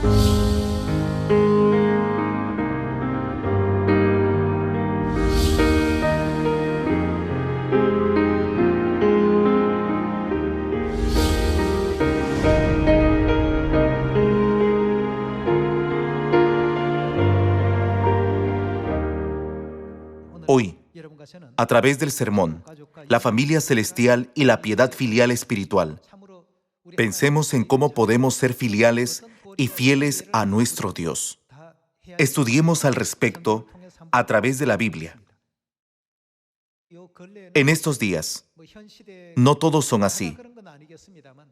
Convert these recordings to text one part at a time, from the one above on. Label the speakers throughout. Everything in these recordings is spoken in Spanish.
Speaker 1: Hoy, a través del sermón, la familia celestial y la piedad filial espiritual, pensemos en cómo podemos ser filiales y fieles a nuestro Dios. Estudiemos al respecto a través de la Biblia. En estos días, no todos son así,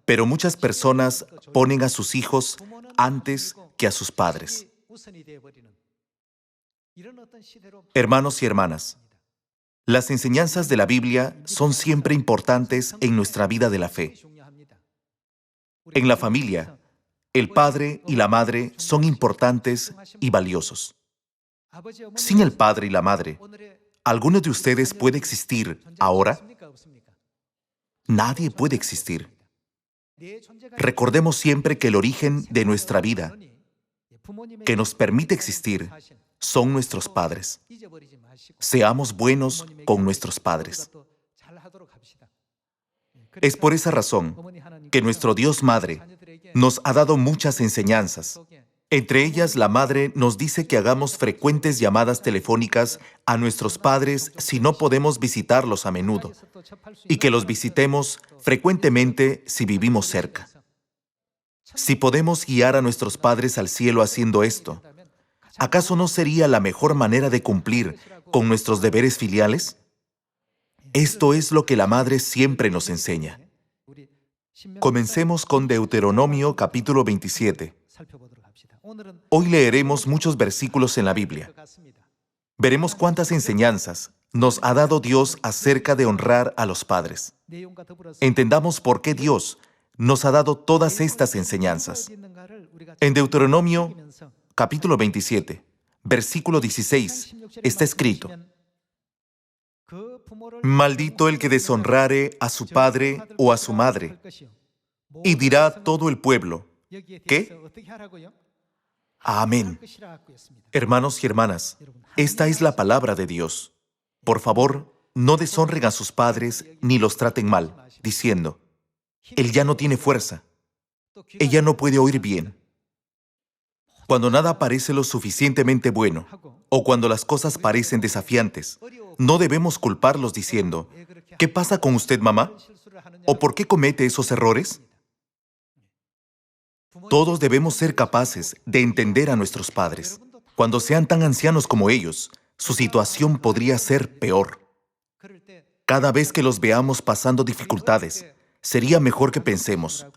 Speaker 1: pero muchas personas ponen a sus hijos antes que a sus padres. Hermanos y hermanas, las enseñanzas de la Biblia son siempre importantes en nuestra vida de la fe. En la familia, el padre y la madre son importantes y valiosos. Sin el padre y la madre, ¿alguno de ustedes puede existir ahora? Nadie puede existir. Recordemos siempre que el origen de nuestra vida, que nos permite existir, son nuestros padres. Seamos buenos con nuestros padres. Es por esa razón que nuestro Dios Madre nos ha dado muchas enseñanzas. Entre ellas, la Madre nos dice que hagamos frecuentes llamadas telefónicas a nuestros padres si no podemos visitarlos a menudo, y que los visitemos frecuentemente si vivimos cerca. Si podemos guiar a nuestros padres al cielo haciendo esto, ¿acaso no sería la mejor manera de cumplir con nuestros deberes filiales? Esto es lo que la Madre siempre nos enseña. Comencemos con Deuteronomio capítulo 27. Hoy leeremos muchos versículos en la Biblia. Veremos cuántas enseñanzas nos ha dado Dios acerca de honrar a los padres. Entendamos por qué Dios nos ha dado todas estas enseñanzas. En Deuteronomio capítulo 27, versículo 16, está escrito: Maldito el que deshonrare a su padre o a su madre. Y dirá todo el pueblo, ¿qué? Amén. Hermanos y hermanas, esta es la palabra de Dios. Por favor, no deshonren a sus padres ni los traten mal, diciendo: él ya no tiene fuerza, ella no puede oír bien. Cuando nada parece lo suficientemente bueno, o cuando las cosas parecen desafiantes, no debemos culparlos diciendo: ¿qué pasa con usted, mamá? ¿O por qué comete esos errores? Todos debemos ser capaces de entender a nuestros padres. Cuando sean tan ancianos como ellos, su situación podría ser peor. Cada vez que los veamos pasando dificultades, sería mejor que pensemos: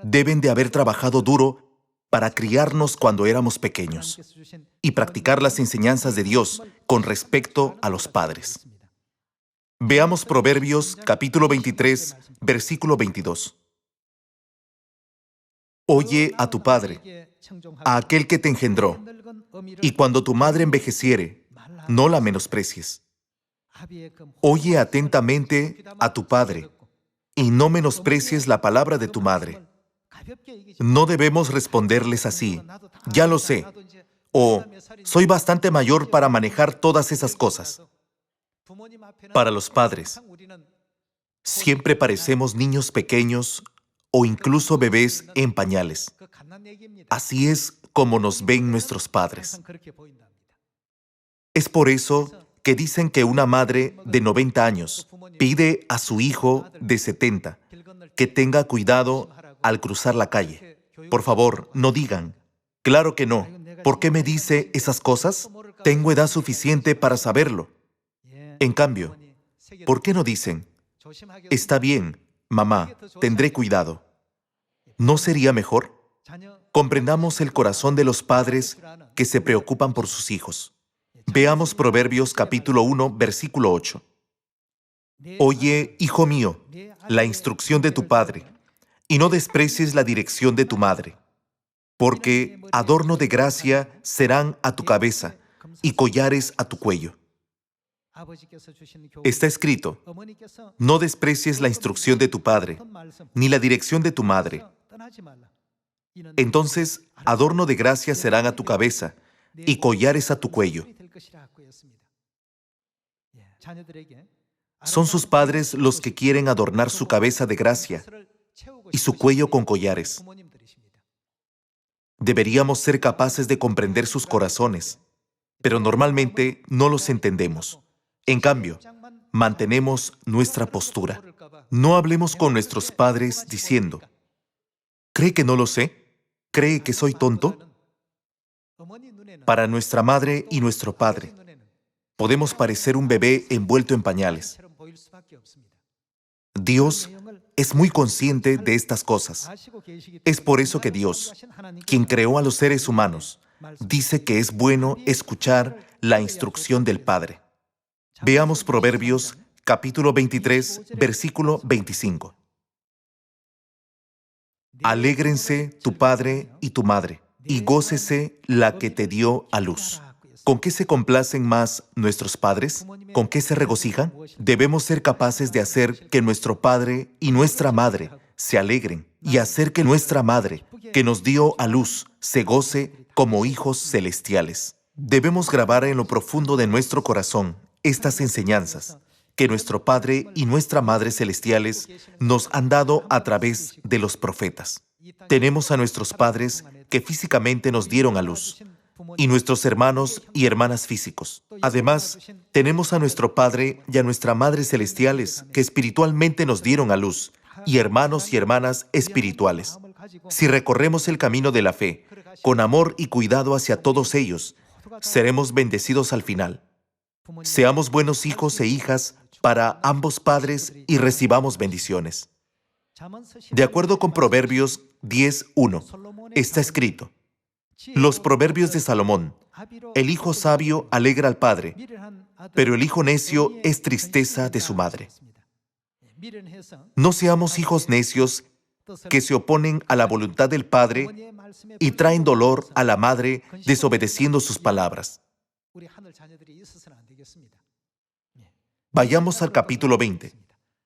Speaker 1: deben de haber trabajado duro para criarnos cuando éramos pequeños y practicar las enseñanzas de Dios con respecto a los padres. Veamos Proverbios capítulo 23, versículo 22. Oye a tu padre, a aquel que te engendró, y cuando tu madre envejeciere, no la menosprecies. Oye atentamente a tu padre, y no menosprecies la palabra de tu madre. No debemos responderles así: ya lo sé, o soy bastante mayor para manejar todas esas cosas. Para los padres, siempre parecemos niños pequeños o incluso bebés en pañales. Así es como nos ven nuestros padres. Es por eso que dicen que una madre de 90 años pide a su hijo de 70 que tenga cuidado al cruzar la calle. Por favor, no digan: claro que no. ¿Por qué me dice esas cosas? Tengo edad suficiente para saberlo. En cambio, ¿por qué no dicen: está bien, mamá, tendré cuidado? ¿No sería mejor? Comprendamos el corazón de los padres que se preocupan por sus hijos. Veamos Proverbios capítulo 1, versículo 8. Oye, hijo mío, la instrucción de tu padre, y no desprecies la dirección de tu madre, porque adorno de gracia serán a tu cabeza y collares a tu cuello. Está escrito: no desprecies la instrucción de tu padre, ni la dirección de tu madre. Entonces, adorno de gracia serán a tu cabeza y collares a tu cuello. Son sus padres los que quieren adornar su cabeza de gracia y su cuello con collares. Deberíamos ser capaces de comprender sus corazones, pero normalmente no los entendemos. En cambio, mantenemos nuestra postura. No hablemos con nuestros padres diciendo, ¿cree que no lo sé? ¿Cree que soy tonto? Para nuestra madre y nuestro padre, podemos parecer un bebé envuelto en pañales. Dios es muy consciente de estas cosas. Es por eso que Dios, quien creó a los seres humanos, dice que es bueno escuchar la instrucción del Padre. Veamos Proverbios, capítulo 23, versículo 25. Alégrense tu padre y tu madre, y gócese la que te dio a luz. ¿Con qué se complacen más nuestros padres? ¿Con qué se regocijan? Debemos ser capaces de hacer que nuestro padre y nuestra madre se alegren y hacer que nuestra madre, que nos dio a luz, se goce como hijos celestiales. Debemos grabar en lo profundo de nuestro corazón estas enseñanzas que nuestro Padre y nuestra Madre celestiales nos han dado a través de los profetas. Tenemos a nuestros padres que físicamente nos dieron a luz, y nuestros hermanos y hermanas físicos. Además, tenemos a nuestro Padre y a nuestra Madre celestiales que espiritualmente nos dieron a luz, y hermanos y hermanas espirituales. Si recorremos el camino de la fe, con amor y cuidado hacia todos ellos, seremos bendecidos al final. Seamos buenos hijos e hijas para ambos padres y recibamos bendiciones. De acuerdo con Proverbios 10:1, está escrito: los proverbios de Salomón, el hijo sabio alegra al padre, pero el hijo necio es tristeza de su madre. No seamos hijos necios que se oponen a la voluntad del padre y traen dolor a la madre desobedeciendo sus palabras. Vayamos al capítulo 20.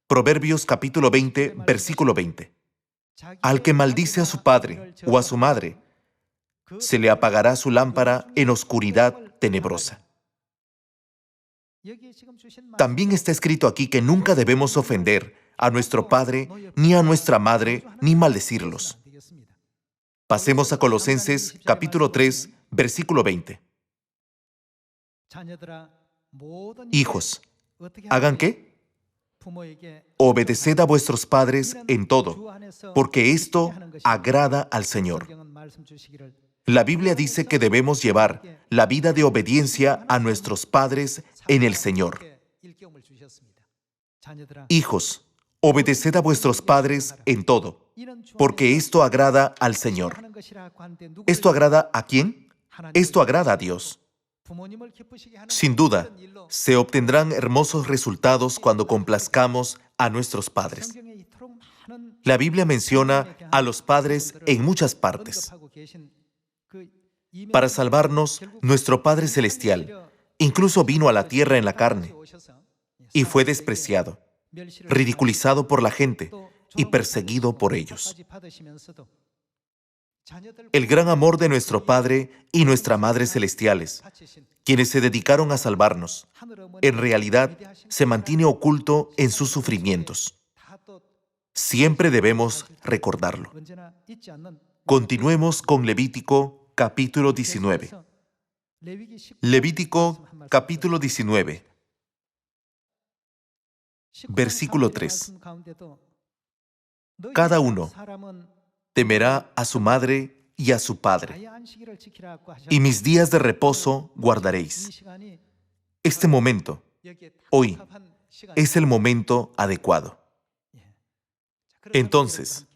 Speaker 1: Proverbios capítulo 20, versículo 20. Al que maldice a su padre o a su madre, se le apagará su lámpara en oscuridad tenebrosa. También está escrito aquí que nunca debemos ofender a nuestro padre, ni a nuestra madre, ni maldecirlos. Pasemos a Colosenses capítulo 3, versículo 20. Hijos, ¿hagan qué? Obedeced a vuestros padres en todo, porque esto agrada al Señor. La Biblia dice que debemos llevar la vida de obediencia a nuestros padres en el Señor. Hijos, obedeced a vuestros padres en todo, porque esto agrada al Señor. ¿Esto agrada a quién? Esto agrada a Dios. Sin duda, se obtendrán hermosos resultados cuando complazcamos a nuestros padres. La Biblia menciona a los padres en muchas partes. Para salvarnos, nuestro Padre Celestial incluso vino a la tierra en la carne y fue despreciado, ridiculizado por la gente y perseguido por ellos. El gran amor de nuestro Padre y nuestra Madre Celestiales, quienes se dedicaron a salvarnos, en realidad se mantiene oculto en sus sufrimientos. Siempre debemos recordarlo. Continuemos con Levítico capítulo 19. Levítico capítulo 19, versículo 3. Cada uno temerá a su madre y a su padre, y mis días de reposo guardaréis. Este momento, hoy, es el momento adecuado. Entonces,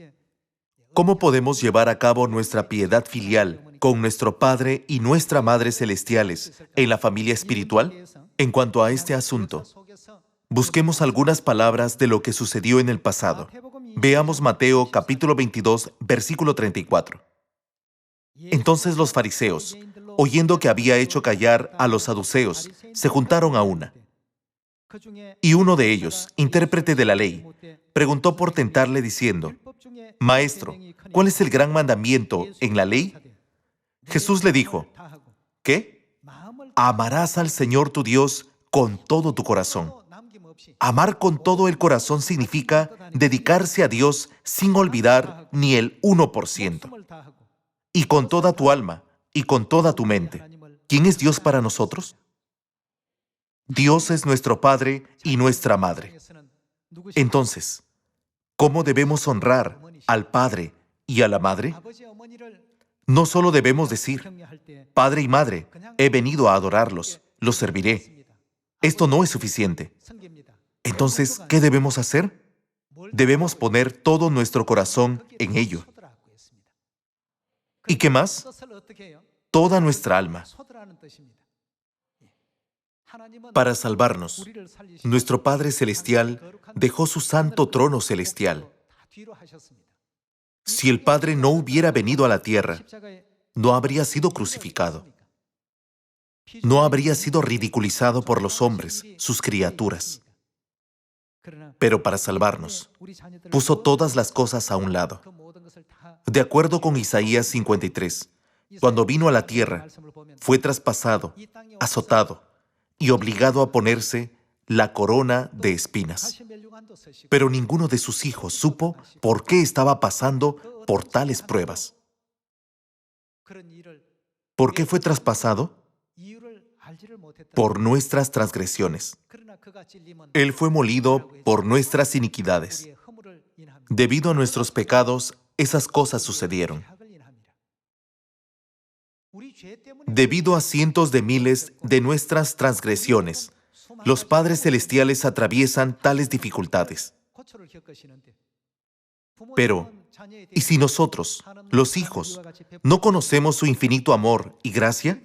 Speaker 1: ¿cómo podemos llevar a cabo nuestra piedad filial con nuestro Padre y nuestra Madre celestiales en la familia espiritual? En cuanto a este asunto, busquemos algunas palabras de lo que sucedió en el pasado. Veamos Mateo capítulo 22, versículo 34. Entonces los fariseos, oyendo que había hecho callar a los saduceos, se juntaron a una. Y uno de ellos, intérprete de la ley, preguntó por tentarle diciendo: Maestro, ¿cuál es el gran mandamiento en la ley? Jesús le dijo: ¿qué? Amarás al Señor tu Dios con todo tu corazón. Amar con todo el corazón significa dedicarse a Dios sin olvidar ni el 1%. Y con toda tu alma y con toda tu mente. ¿Quién es Dios para nosotros? Dios es nuestro Padre y nuestra Madre. Entonces, ¿cómo debemos honrar al Padre y a la Madre? No solo debemos decir: Padre y Madre, he venido a adorarlos, los serviré. Esto no es suficiente. Entonces, ¿qué debemos hacer? Debemos poner todo nuestro corazón en ello. ¿Y qué más? Toda nuestra alma. Para salvarnos, nuestro Padre Celestial dejó su santo trono celestial. Si el Padre no hubiera venido a la tierra, no habría sido crucificado. No habría sido ridiculizado por los hombres, sus criaturas. Pero para salvarnos, puso todas las cosas a un lado. De acuerdo con Isaías 53, cuando vino a la tierra, fue traspasado, azotado y obligado a ponerse la corona de espinas. Pero ninguno de sus hijos supo por qué estaba pasando por tales pruebas. ¿Por qué fue traspasado? Por nuestras transgresiones. Él fue molido por nuestras iniquidades. Debido a nuestros pecados, esas cosas sucedieron. Debido a cientos de miles de nuestras transgresiones, los padres celestiales atraviesan tales dificultades. Pero, ¿y si nosotros, los hijos, no conocemos su infinito amor y gracia?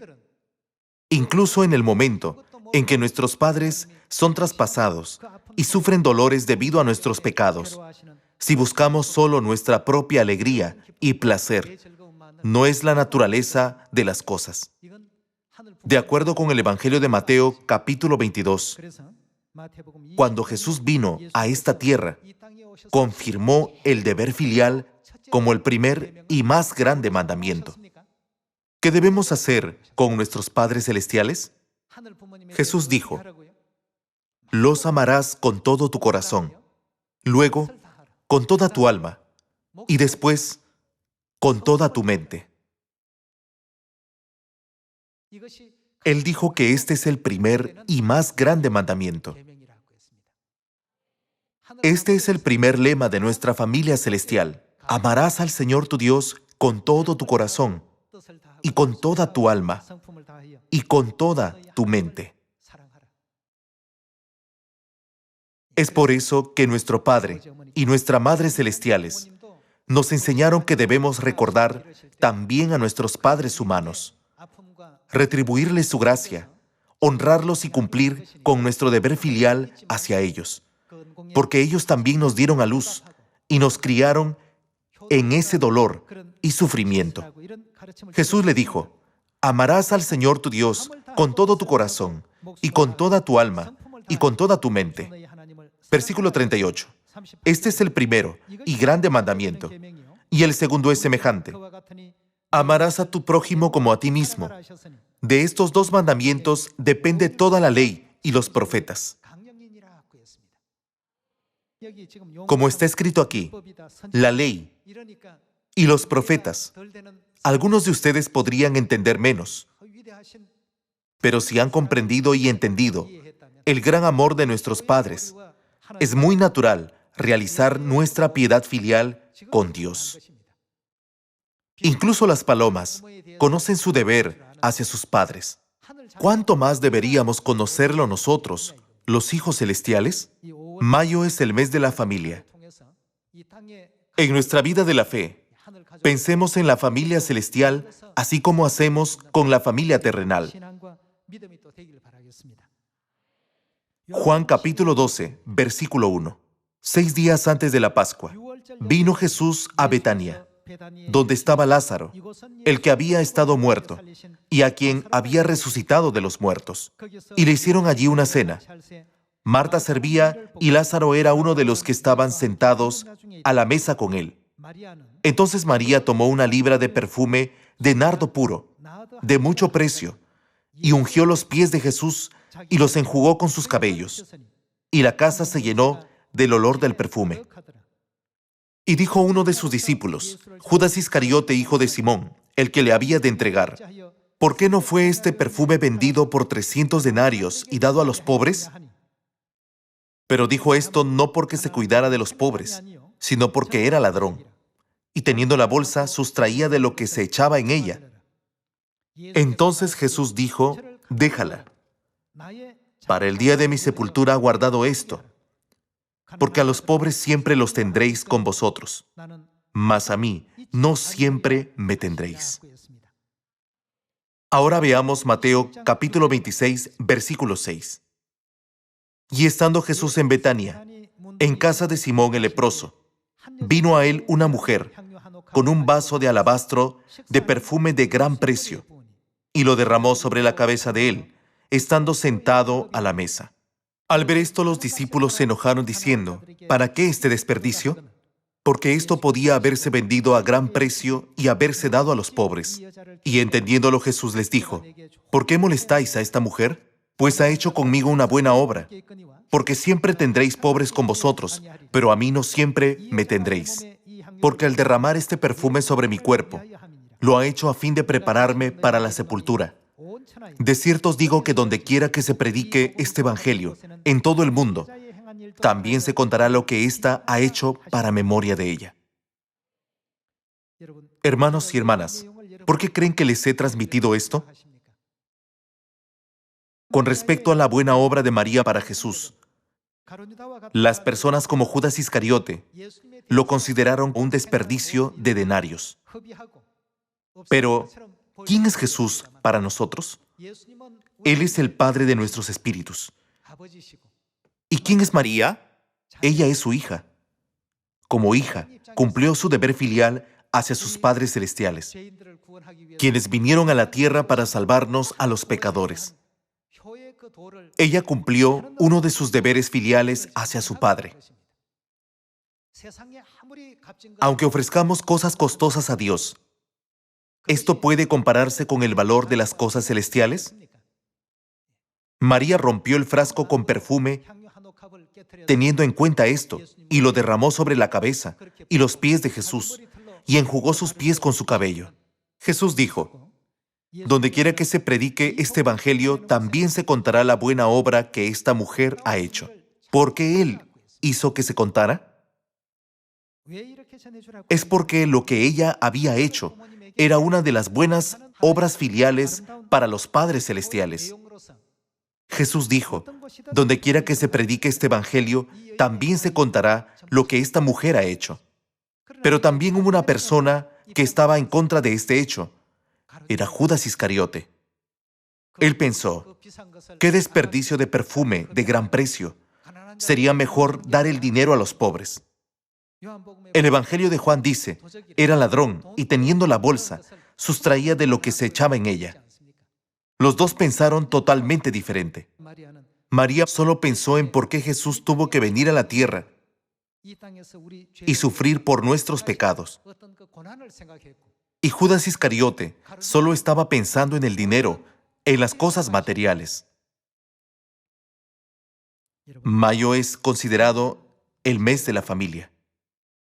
Speaker 1: Incluso en el momento en que nuestros padres son traspasados y sufren dolores debido a nuestros pecados, si buscamos solo nuestra propia alegría y placer, no es la naturaleza de las cosas. De acuerdo con el Evangelio de Mateo, capítulo 22, cuando Jesús vino a esta tierra, confirmó el deber filial como el primer y más grande mandamiento. ¿Qué debemos hacer con nuestros padres celestiales? Jesús dijo: los amarás con todo tu corazón, luego con toda tu alma y después con toda tu mente. Él dijo que este es el primer y más grande mandamiento. Este es el primer lema de nuestra familia celestial. Amarás al Señor tu Dios con todo tu corazón y con toda tu alma y con toda tu mente. Es por eso que nuestro Padre y nuestra Madre celestiales nos enseñaron que debemos recordar también a nuestros padres humanos, retribuirles su gracia, honrarlos y cumplir con nuestro deber filial hacia ellos, porque ellos también nos dieron a luz y nos criaron en ese dolor y sufrimiento. Jesús le dijo: amarás al Señor tu Dios con todo tu corazón y con toda tu alma y con toda tu mente. Versículo 38. Este es el primero y grande mandamiento, y el segundo es semejante: amarás a tu prójimo como a ti mismo. De estos dos mandamientos depende toda la ley y los profetas. Como está escrito aquí, la ley y los profetas, algunos de ustedes podrían entender menos, pero si han comprendido y entendido el gran amor de nuestros padres, es muy natural realizar nuestra piedad filial con Dios. Incluso las palomas conocen su deber hacia sus padres. ¿Cuánto más deberíamos conocerlo nosotros, los hijos celestiales? Mayo es el mes de la familia. En nuestra vida de la fe, pensemos en la familia celestial, así como hacemos con la familia terrenal. Juan capítulo 12, versículo 1. 6 días antes de la Pascua, vino Jesús a Betania, donde estaba Lázaro, el que había estado muerto, y a quien había resucitado de los muertos. Y le hicieron allí una cena. Marta servía y Lázaro era uno de los que estaban sentados a la mesa con él. Entonces María tomó una libra de perfume de nardo puro, de mucho precio, y ungió los pies de Jesús y los enjugó con sus cabellos. Y la casa se llenó del olor del perfume. Y dijo uno de sus discípulos, Judas Iscariote, hijo de Simón, el que le había de entregar, ¿por qué no fue este perfume vendido por 300 denarios y dado a los pobres? Pero dijo esto no porque se cuidara de los pobres, sino porque era ladrón. Y teniendo la bolsa, sustraía de lo que se echaba en ella. Entonces Jesús dijo, déjala. Para el día de mi sepultura ha guardado esto, porque a los pobres siempre los tendréis con vosotros, mas a mí no siempre me tendréis. Ahora veamos Mateo capítulo 26, versículo 6. Y estando Jesús en Betania, en casa de Simón el leproso, vino a él una mujer con un vaso de alabastro de perfume de gran precio, y lo derramó sobre la cabeza de él, estando sentado a la mesa. Al ver esto, los discípulos se enojaron diciendo, ¿para qué este desperdicio? Porque esto podía haberse vendido a gran precio y haberse dado a los pobres. Y entendiéndolo, Jesús les dijo, ¿por qué molestáis a esta mujer? Pues ha hecho conmigo una buena obra. Porque siempre tendréis pobres con vosotros, pero a mí no siempre me tendréis. Porque al derramar este perfume sobre mi cuerpo, lo ha hecho a fin de prepararme para la sepultura. De cierto os digo que donde quiera que se predique este evangelio, en todo el mundo, también se contará lo que ésta ha hecho para memoria de ella. Hermanos y hermanas, ¿por qué creen que les he transmitido esto? Con respecto a la buena obra de María para Jesús, las personas como Judas Iscariote lo consideraron un desperdicio de denarios. Pero, ¿quién es Jesús para nosotros? Él es el Padre de nuestros espíritus. ¿Y quién es María? Ella es su hija. Como hija, cumplió su deber filial hacia sus padres celestiales, quienes vinieron a la tierra para salvarnos a los pecadores. Ella cumplió uno de sus deberes filiales hacia su Padre. Aunque ofrezcamos cosas costosas a Dios, ¿esto puede compararse con el valor de las cosas celestiales? María rompió el frasco con perfume teniendo en cuenta esto, y lo derramó sobre la cabeza y los pies de Jesús, y enjugó sus pies con su cabello. Jesús dijo, donde quiera que se predique este evangelio, también se contará la buena obra que esta mujer ha hecho. ¿Por qué Él hizo que se contara? Es porque lo que ella había hecho era una de las buenas obras filiales para los padres celestiales. Jesús dijo, donde quiera que se predique este evangelio, también se contará lo que esta mujer ha hecho. Pero también hubo una persona que estaba en contra de este hecho. Era Judas Iscariote. Él pensó, qué desperdicio de perfume de gran precio. Sería mejor dar el dinero a los pobres. El Evangelio de Juan dice, era ladrón y teniendo la bolsa, sustraía de lo que se echaba en ella. Los dos pensaron totalmente diferente. María solo pensó en por qué Jesús tuvo que venir a la tierra y sufrir por nuestros pecados. Y Judas Iscariote solo estaba pensando en el dinero, en las cosas materiales. Mayo es considerado el mes de la familia.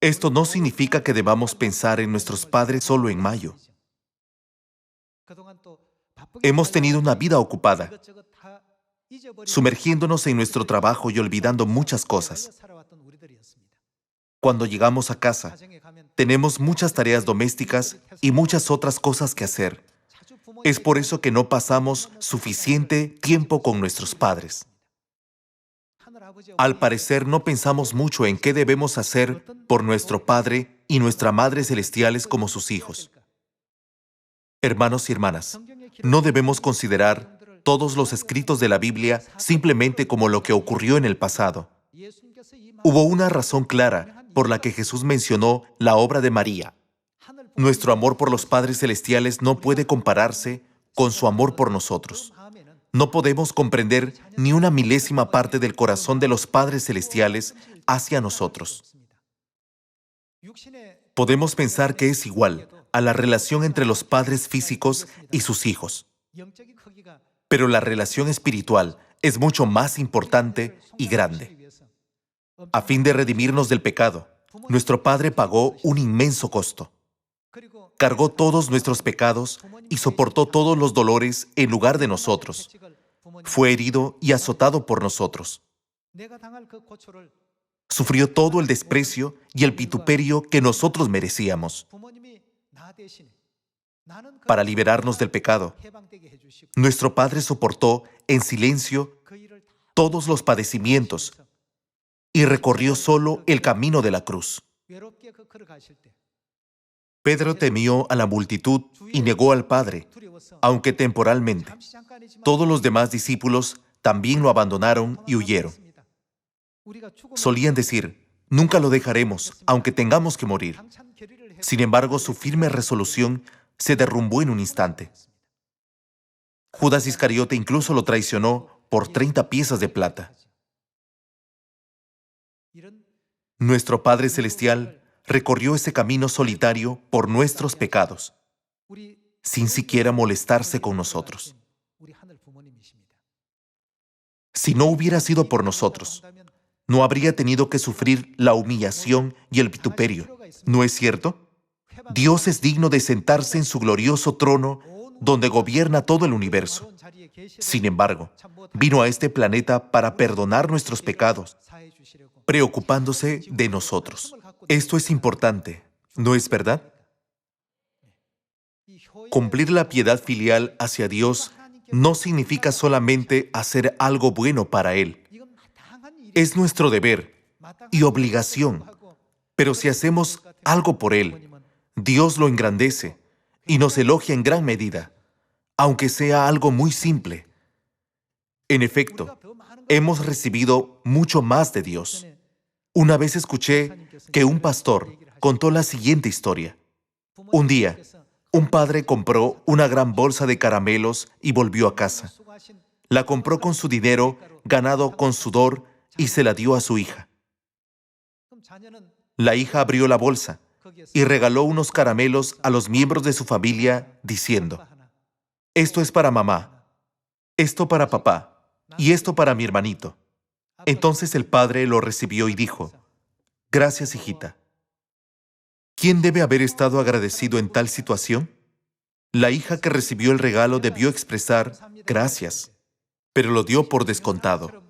Speaker 1: Esto no significa que debamos pensar en nuestros padres solo en mayo. Hemos tenido una vida ocupada, sumergiéndonos en nuestro trabajo y olvidando muchas cosas. Cuando llegamos a casa, tenemos muchas tareas domésticas y muchas otras cosas que hacer. Es por eso que no pasamos suficiente tiempo con nuestros padres. Al parecer, no pensamos mucho en qué debemos hacer por nuestro Padre y nuestra Madre celestiales como sus hijos. Hermanos y hermanas, no debemos considerar todos los escritos de la Biblia simplemente como lo que ocurrió en el pasado. Hubo una razón clara por la que Jesús mencionó la obra de María. Nuestro amor por los padres celestiales no puede compararse con su amor por nosotros. No podemos comprender ni una milésima parte del corazón de los padres celestiales hacia nosotros. Podemos pensar que es igual a la relación entre los padres físicos y sus hijos. Pero la relación espiritual es mucho más importante y grande. A fin de redimirnos del pecado, nuestro Padre pagó un inmenso costo. Cargó todos nuestros pecados y soportó todos los dolores en lugar de nosotros. Fue herido y azotado por nosotros. Sufrió todo el desprecio y el vituperio que nosotros merecíamos para liberarnos del pecado. Nuestro Padre soportó en silencio todos los padecimientos y recorrió solo el camino de la cruz. Pedro temió a la multitud y negó al Padre, aunque temporalmente. Todos los demás discípulos también lo abandonaron y huyeron. Solían decir, nunca lo dejaremos, aunque tengamos que morir. Sin embargo, su firme resolución se derrumbó en un instante. Judas Iscariote incluso lo traicionó por 30 piezas de plata. Nuestro Padre Celestial recorrió ese camino solitario por nuestros pecados, sin siquiera molestarse con nosotros. Si no hubiera sido por nosotros, no habría tenido que sufrir la humillación y el vituperio. ¿No es cierto? Dios es digno de sentarse en su glorioso trono donde gobierna todo el universo. Sin embargo, vino a este planeta para perdonar nuestros pecados, preocupándose de nosotros. Esto es importante, ¿no es verdad? Cumplir la piedad filial hacia Dios no significa solamente hacer algo bueno para Él. Es nuestro deber y obligación, pero si hacemos algo por Él, Dios lo engrandece y nos elogia en gran medida, aunque sea algo muy simple. En efecto, hemos recibido mucho más de Dios. Una vez escuché que un pastor contó la siguiente historia. Un día, un padre compró una gran bolsa de caramelos y volvió a casa. La compró con su dinero, ganado con sudor, y se la dio a su hija. La hija abrió la bolsa y regaló unos caramelos a los miembros de su familia, diciendo, «Esto es para mamá, esto para papá, y esto para mi hermanito». Entonces el padre lo recibió y dijo, «Gracias, hijita». ¿Quién debe haber estado agradecido en tal situación? La hija que recibió el regalo debió expresar «gracias», pero lo dio por descontado.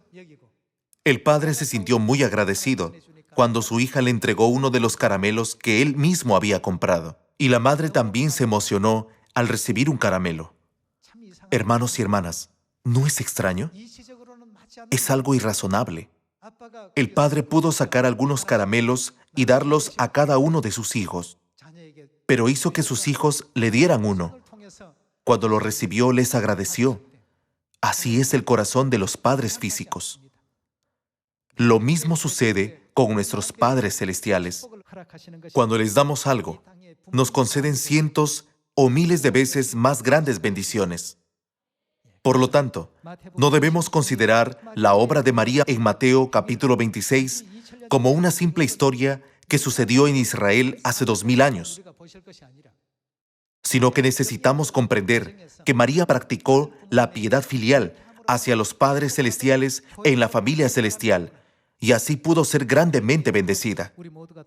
Speaker 1: El padre se sintió muy agradecido cuando su hija le entregó uno de los caramelos que él mismo había comprado. Y la madre también se emocionó al recibir un caramelo. Hermanos y hermanas, ¿no es extraño? Es algo irrazonable. El padre pudo sacar algunos caramelos y darlos a cada uno de sus hijos, pero hizo que sus hijos le dieran uno. Cuando lo recibió, les agradeció. Así es el corazón de los padres físicos. Lo mismo sucede con nuestros padres celestiales. Cuando les damos algo, nos conceden cientos o miles de veces más grandes bendiciones. Por lo tanto, no debemos considerar la obra de María en Mateo capítulo 26 como una simple historia que sucedió en Israel hace 2000 años, sino que necesitamos comprender que María practicó la piedad filial hacia los padres celestiales en la familia celestial, y así pudo ser grandemente bendecida.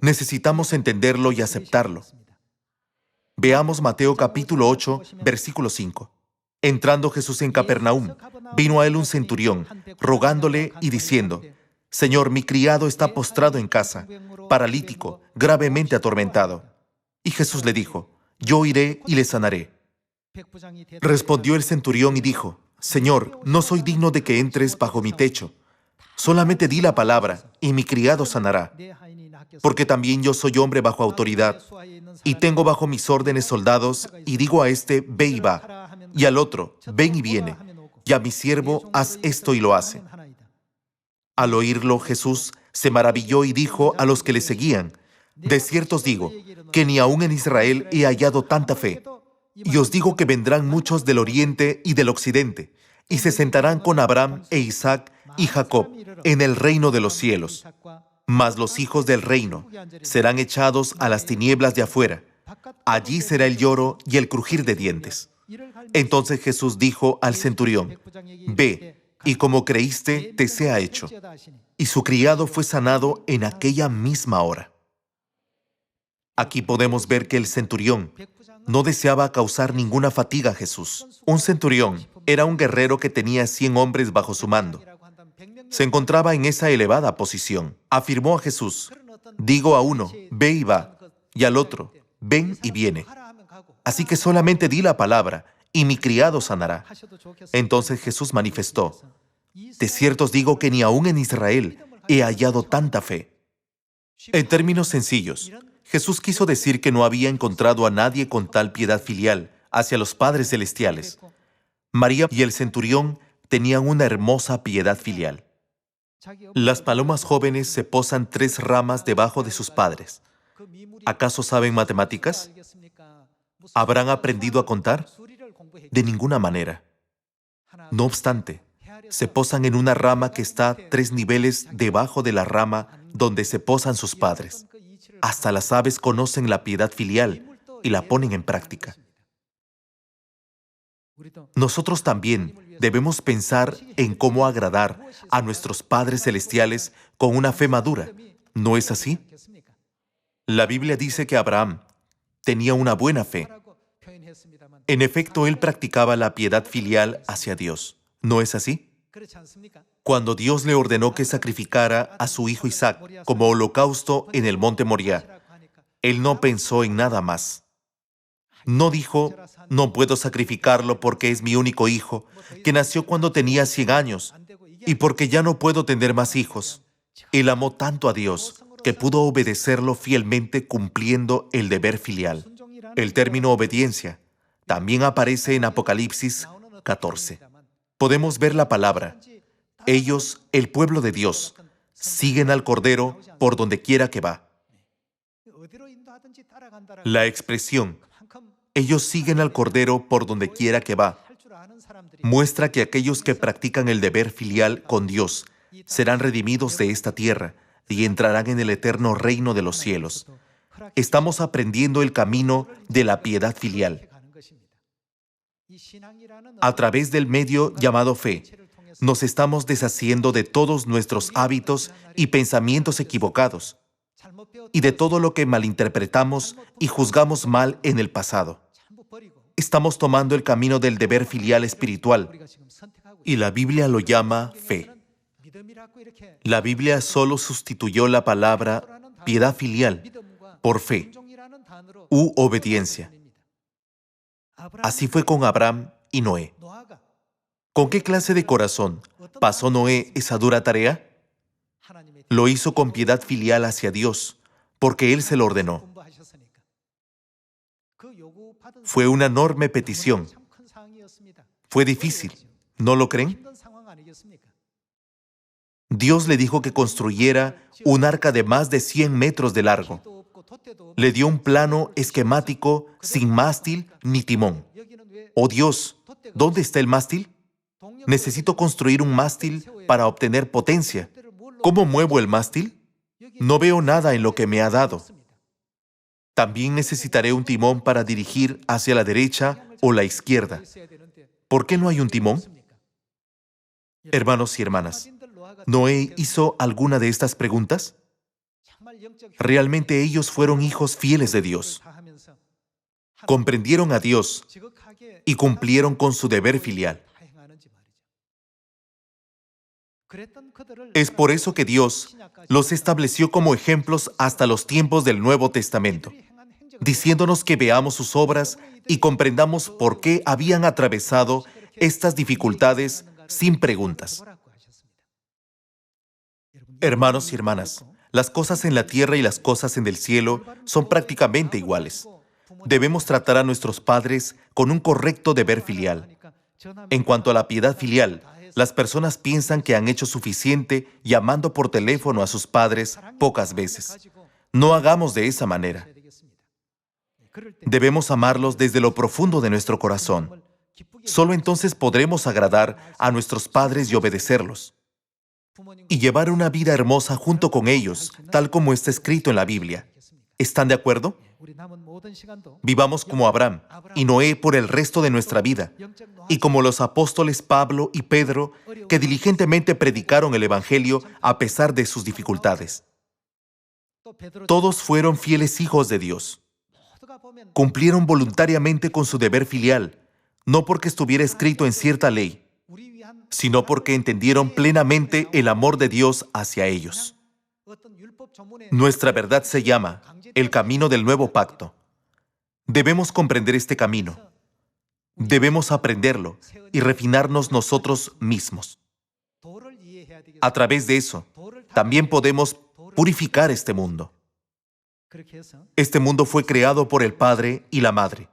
Speaker 1: Necesitamos entenderlo y aceptarlo. Veamos Mateo capítulo 8, versículo 5. Entrando Jesús en Capernaum, vino a él un centurión, rogándole y diciendo, «Señor, mi criado está postrado en casa, paralítico, gravemente atormentado». Y Jesús le dijo, «Yo iré y le sanaré». Respondió el centurión y dijo, «Señor, no soy digno de que entres bajo mi techo. Solamente di la palabra, y mi criado sanará. Porque también yo soy hombre bajo autoridad, y tengo bajo mis órdenes soldados, y digo a este, ve y va, y al otro, ven y viene, y a mi siervo, haz esto y lo hace». Al oírlo, Jesús se maravilló y dijo a los que le seguían, «De cierto os digo, que ni aun en Israel he hallado tanta fe. Y os digo que vendrán muchos del oriente y del occidente, y se sentarán con Abraham e Isaac y Jacob en el reino de los cielos. Mas los hijos del reino serán echados a las tinieblas de afuera. Allí será el lloro y el crujir de dientes. Entonces Jesús dijo al centurión: Ve, y como creíste, te sea hecho. Y su criado fue sanado en aquella misma hora. Aquí podemos ver que el centurión no deseaba causar ninguna fatiga a Jesús. Un centurión era un guerrero que tenía 100 hombres bajo su mando. Se encontraba en esa elevada posición. Afirmó a Jesús: Digo a uno, ve y va, y al otro, ven y viene. Así que solamente di la palabra, y mi criado sanará. Entonces Jesús manifestó: De cierto os digo que ni aún en Israel he hallado tanta fe. En términos sencillos, Jesús quiso decir que no había encontrado a nadie con tal piedad filial hacia los padres celestiales. María y el centurión tenían una hermosa piedad filial. Las palomas jóvenes se posan 3 ramas debajo de sus padres. ¿Acaso saben matemáticas? ¿Habrán aprendido a contar? De ninguna manera. No obstante, se posan en una rama que está 3 niveles debajo de la rama donde se posan sus padres. Hasta las aves conocen la piedad filial y la ponen en práctica. Nosotros también debemos pensar en cómo agradar a nuestros padres celestiales con una fe madura. ¿No es así? La Biblia dice que Abraham tenía una buena fe. En efecto, él practicaba la piedad filial hacia Dios. ¿No es así? Cuando Dios le ordenó que sacrificara a su hijo Isaac como holocausto en el monte Moriah, él no pensó en nada más. No dijo: no puedo sacrificarlo porque es mi único hijo, que nació cuando tenía 100 años, y porque ya no puedo tener más hijos. Él amó tanto a Dios que pudo obedecerlo fielmente cumpliendo el deber filial. El término obediencia también aparece en Apocalipsis 14. Podemos ver la palabra: ellos, el pueblo de Dios, siguen al Cordero por donde quiera que va. La expresión ellos siguen al Cordero por donde quiera que va muestra que aquellos que practican el deber filial con Dios serán redimidos de esta tierra y entrarán en el eterno reino de los cielos. Estamos aprendiendo el camino de la piedad filial. A través del medio llamado fe, nos estamos deshaciendo de todos nuestros hábitos y pensamientos equivocados y de todo lo que malinterpretamos y juzgamos mal en el pasado. Estamos tomando el camino del deber filial espiritual y la Biblia lo llama fe. La Biblia solo sustituyó la palabra piedad filial por fe u obediencia. Así fue con Abraham y Noé. ¿Con qué clase de corazón pasó Noé esa dura tarea? Lo hizo con piedad filial hacia Dios, porque Él se lo ordenó. Fue una enorme petición. Fue difícil, ¿no lo creen? Dios le dijo que construyera un arca de más de 100 metros de largo. Le dio un plano esquemático sin mástil ni timón. Oh Dios, ¿dónde está el mástil? Necesito construir un mástil para obtener potencia. ¿Cómo muevo el mástil? No veo nada en lo que me ha dado. También necesitaré un timón para dirigir hacia la derecha o la izquierda. ¿Por qué no hay un timón? Hermanos y hermanas, ¿Noé hizo alguna de estas preguntas? Realmente ellos fueron hijos fieles de Dios. Comprendieron a Dios y cumplieron con su deber filial. Es por eso que Dios los estableció como ejemplos hasta los tiempos del Nuevo Testamento, diciéndonos que veamos sus obras y comprendamos por qué habían atravesado estas dificultades sin preguntas. Hermanos y hermanas, las cosas en la tierra y las cosas en el cielo son prácticamente iguales. Debemos tratar a nuestros padres con un correcto deber filial. En cuanto a la piedad filial, las personas piensan que han hecho suficiente llamando por teléfono a sus padres pocas veces. No hagamos de esa manera. Debemos amarlos desde lo profundo de nuestro corazón Solo entonces podremos agradar a nuestros padres y obedecerlos, y llevar una vida hermosa junto con ellos, tal como está escrito en la Biblia. ¿Están de acuerdo? Vivamos como Abraham y Noé por el resto de nuestra vida, y como los apóstoles Pablo y Pedro, que diligentemente predicaron el Evangelio a pesar de sus dificultades. Todos fueron fieles hijos de Dios. Cumplieron voluntariamente con su deber filial, no porque estuviera escrito en cierta ley, sino porque entendieron plenamente el amor de Dios hacia ellos. Nuestra verdad se llama el camino del nuevo pacto. Debemos comprender este camino. Debemos aprenderlo y refinarnos nosotros mismos. A través de eso, también podemos purificar este mundo. Este mundo fue creado por el Padre y la Madre.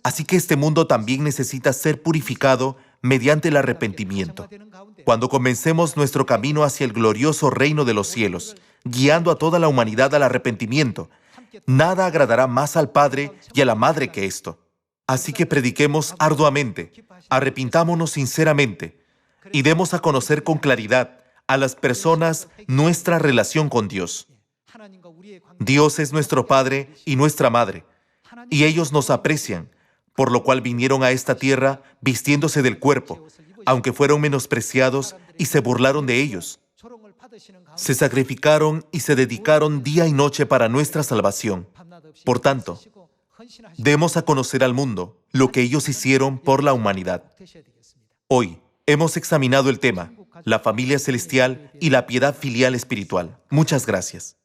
Speaker 1: Así que este mundo también necesita ser purificado mediante el arrepentimiento. Cuando comencemos nuestro camino hacia el glorioso reino de los cielos, guiando a toda la humanidad al arrepentimiento, nada agradará más al Padre y a la Madre que esto. Así que prediquemos arduamente, arrepintámonos sinceramente y demos a conocer con claridad a las personas nuestra relación con Dios. Dios es nuestro Padre y nuestra Madre, y ellos nos aprecian, por lo cual vinieron a esta tierra vistiéndose del cuerpo, aunque fueron menospreciados y se burlaron de ellos. Se sacrificaron y se dedicaron día y noche para nuestra salvación. Por tanto, demos a conocer al mundo lo que ellos hicieron por la humanidad. Hoy hemos examinado el tema, la familia celestial y la piedad filial espiritual. Muchas gracias.